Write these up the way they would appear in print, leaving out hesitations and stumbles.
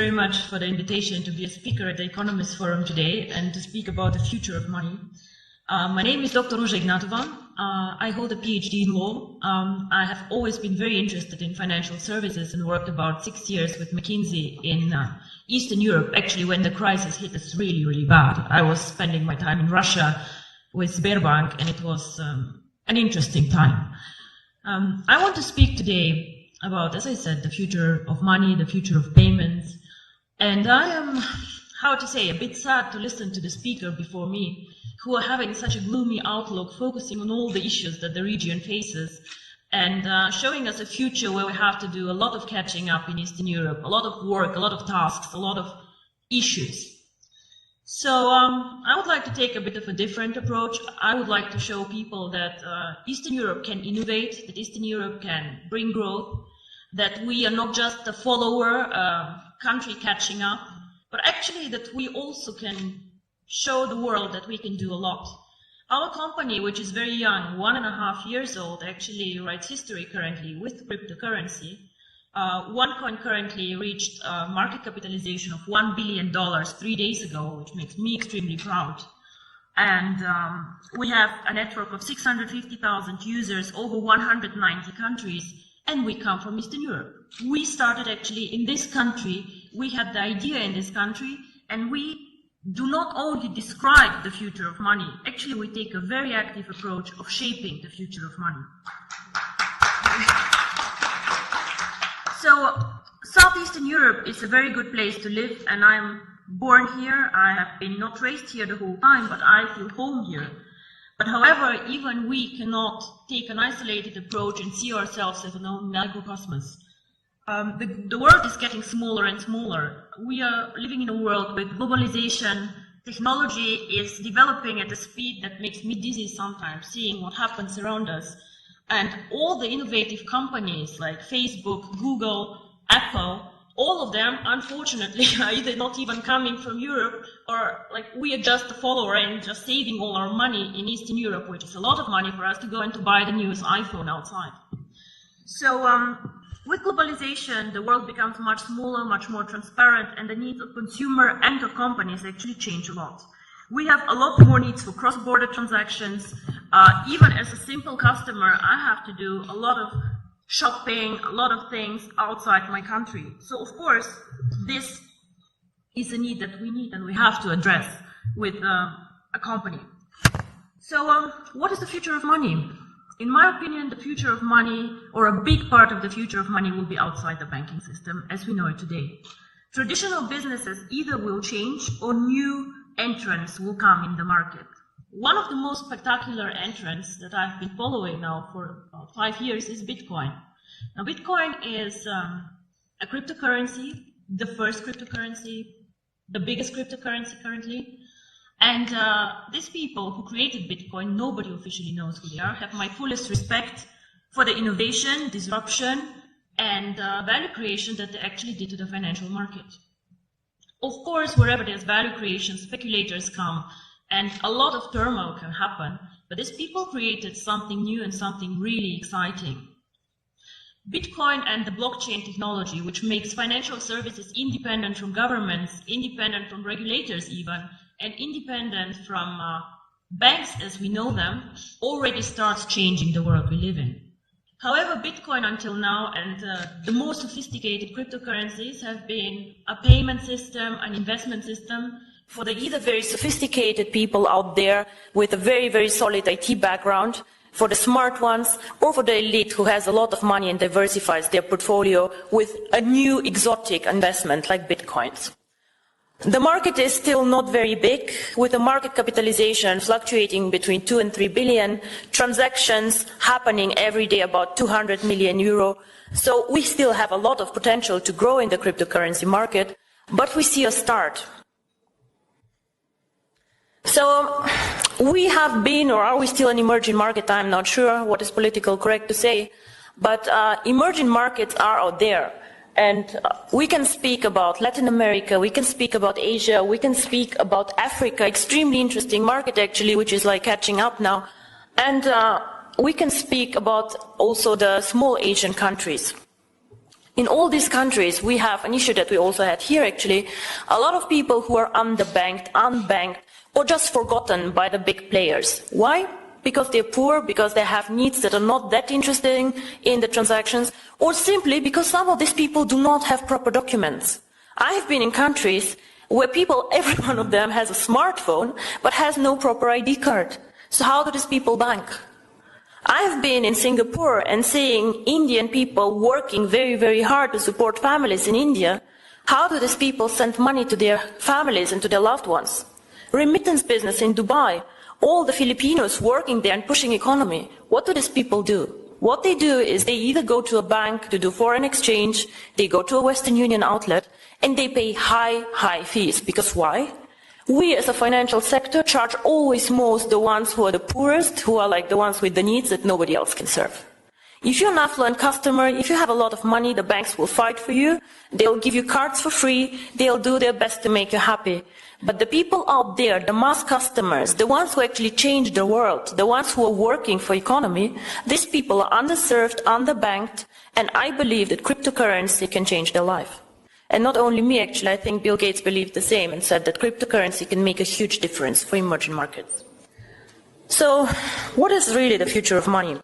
very much for the invitation to be a speaker at the Economist Forum today and to speak about the future of money. My name is Dr. ㅡㅡ미래지불수단. I hold a PhD in law. I have always been very interested in financial services and worked about 6 years with McKinsey in Eastern Europe, actually when the crisis hit us really, really bad. I was spending my time in Russia with Sberbank, and it was an interesting time. I want to speak today about, as I said, the future of money, the future of payments. And I am, how to say, a bit sad to listen to the speaker before me, who are having such a gloomy outlook, focusing on all the issues that the region faces, and showing us a future where we have to do a lot of catching up in Eastern Europe, a lot of work, a lot of tasks, a lot of issues. So I would like to take a bit of a different approach. I would like to show people that Eastern Europe can innovate, that Eastern Europe can bring growth, that we are not just a follower, country catching up, but actually that we also can show the world that we can do a lot. Our company, which is very young, 1.5 years old, actually writes history currently with cryptocurrency. OneCoin currently reached a market capitalization of $1 billion 3 days ago, which makes me extremely proud. And we have a network of 650,000 users over 190 countries, and we come from Eastern Europe. We started actually in this country, we had the idea in this country, and we do not only describe the future of money, actually we take a very active approach of shaping the future of money. So Southeastern Europe is a very good place to live, and I'm born here. I have been not raised here the whole time, but I feel home here. But however, even we cannot take an isolated approach and see ourselves as an own microcosmos. The world is getting smaller and smaller. We are living in a world with globalization. Technology is developing at a speed that makes me dizzy sometimes, seeing what happens around us. And all the innovative companies like Facebook, Google, Apple, all of them, unfortunately, are either not even coming from Europe, or like we are just a follower and just saving all our money in Eastern Europe, which is a lot of money for us to go and to buy the newest iPhone outside. So with globalization, the world becomes much smaller, much more transparent, and the needs of consumer and of companies actually change a lot. We have a lot more needs for cross-border transactions. Even as a simple customer, I have to do a lot of shopping, a lot of things outside my country. So of course, this is a need that we need and we have to address with a company. So what is the future of money? In my opinion, the future of money, or a big part of the future of money, will be outside the banking system as we know it today. Traditional businesses either will change or new entrants will come in the market. One of the most spectacular entrants that I've been following now for about 5 years is Bitcoin. Now, Bitcoin is a cryptocurrency, the first cryptocurrency, the biggest cryptocurrency currently. And these people who created Bitcoin, nobody officially knows who they are, have my fullest respect for the innovation, disruption, and value creation that they actually did to the financial market. Of course, wherever there's value creation, speculators come, and a lot of turmoil can happen, but these people created something new and something really exciting. Bitcoin and the blockchain technology, which makes financial services independent from governments, independent from regulators even, and independent from banks as we know them, already starts changing the world we live in. However, Bitcoin until now and the more sophisticated cryptocurrencies have been a payment system, an investment system for the either very sophisticated people out there with a very, very solid IT background, for the smart ones, or for the elite who has a lot of money and diversifies their portfolio with a new exotic investment like Bitcoins. The market is still not very big, with the market capitalization fluctuating between 2 and 3 billion, transactions happening every day about 200 million euro. So we still have a lot of potential to grow in the cryptocurrency market, but we see a start. So we have been, or are we still an emerging market? I'm not sure what is politically correct to say, but emerging markets are out there. And we can speak about Latin America, we can speak about Asia, we can speak about Africa, extremely interesting market actually, which is like catching up now. And we can speak about also the small Asian countries. In all these countries, we have an issue that we also had here actually, a lot of people who are underbanked, unbanked, or just forgotten by the big players. Why? Because they're poor, because they have needs that are not that interesting in the transactions, or simply because some of these people do not have proper documents. I have been in countries where people, every one of them has a smartphone, but has no proper ID card. So how do these people bank? I have been in Singapore and seeing Indian people working very, very hard to support families in India. How do these people send money to their families and to their loved ones? Remittance business in Dubai, all the Filipinos working there and pushing economy. What do these people do? What they do is they either go to a bank to do foreign exchange, they go to a Western Union outlet, and they pay high fees. Because why? We as a financial sector charge always most the ones who are the poorest, who are like the ones with the needs that nobody else can serve. If you're an affluent customer, if you have a lot of money, the banks will fight for you, they'll give you cards for free, they'll do their best to make you happy. But the people out there, the mass customers, the ones who actually change the world, the ones who are working for economy, these people are underserved, underbanked, and I believe that cryptocurrency can change their life. And not only me, actually, I think Bill Gates believed the same and said that cryptocurrency can make a huge difference for emerging markets. So, what is really the future of money?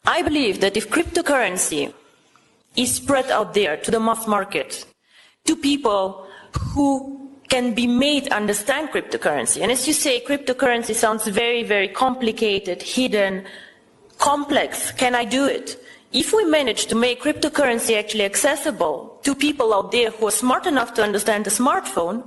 I believe that if cryptocurrency is spread out there to the mass market, to people who can be made understand cryptocurrency, and as you say, cryptocurrency sounds very, very complicated, hidden, complex. Can I do it? If we manage to make cryptocurrency actually accessible to people out there who are smart enough to understand the smartphone,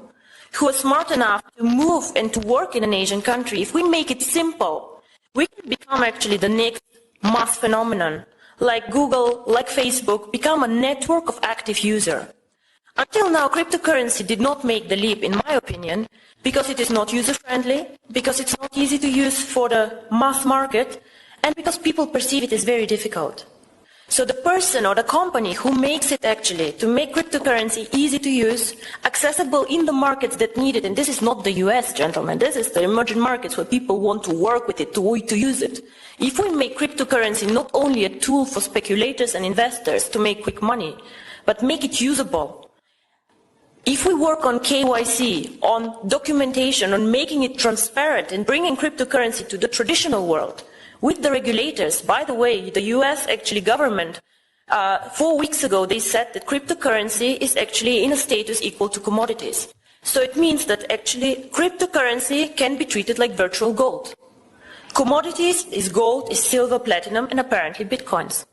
who are smart enough to move and to work in an Asian country, if we make it simple, we can become actually the next mass phenomenon, like Google, like Facebook, become a network of active users. Until now, cryptocurrency did not make the leap, in my opinion, because it is not user-friendly, because it's not easy to use for the mass market, and because people perceive it as very difficult. So the person or the company who makes it actually to make cryptocurrency easy to use, accessible in the markets that need it, and this is not the US, gentlemen, this is the emerging markets where people want to work with it, to use it. If we make cryptocurrency not only a tool for speculators and investors to make quick money, but make it usable, if we work on KYC, on documentation, on making it transparent and bringing cryptocurrency to the traditional world, with the regulators, by the way, the US actually government, 4 weeks ago, they said that cryptocurrency is actually in a status equal to commodities. So it means that actually cryptocurrency can be treated like virtual gold. Commodities is gold, is silver, platinum, and apparently bitcoins.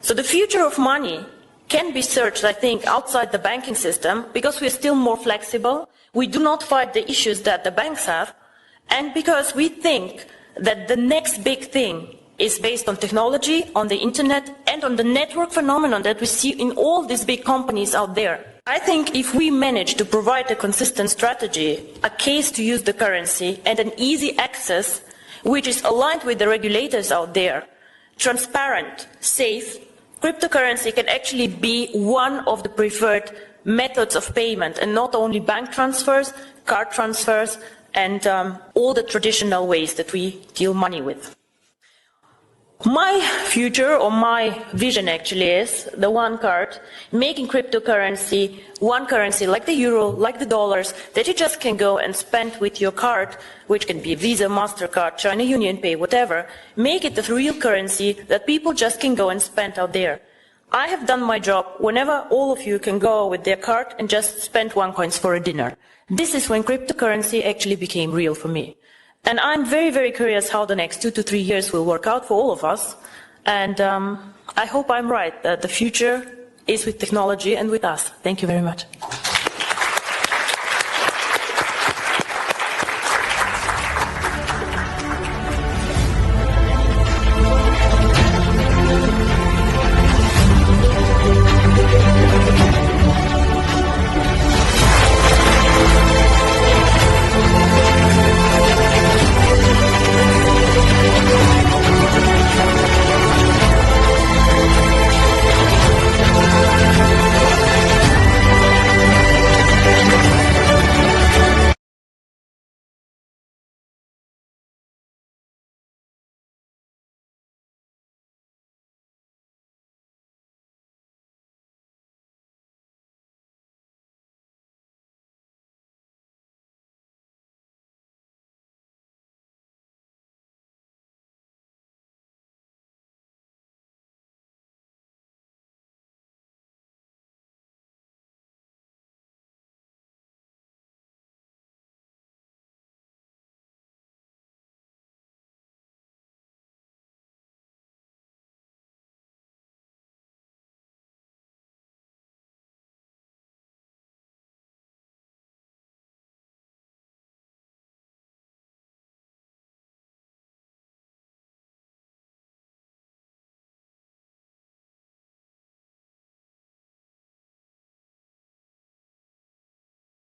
So the future of money can be searched, I think, outside the banking system because we are still more flexible. We do not fight the issues that the banks have, and because we think that the next big thing is based on technology, on the internet, and on the network phenomenon that we see in all these big companies out there. I think if we manage to provide a consistent strategy, a case to use the currency, and an easy access, which is aligned with the regulators out there, transparent, safe, cryptocurrency can actually be one of the preferred methods of payment, and not only bank transfers, card transfers, and all the traditional ways that we deal money with. My future, or my vision actually, is the one card, making cryptocurrency one currency like the euro, like the dollars, that you just can go and spend with your card, which can be Visa, MasterCard, China Union Pay, whatever. Make it the real currency that people just can go and spend out there. I have done my job whenever all of you can go with their card and just spend OneCoins for a dinner. This is when cryptocurrency actually became real for me. And I'm very, very curious how the next 2 to 3 years will work out for all of us. And I hope I'm right, that the future is with technology and with us. Thank you very much.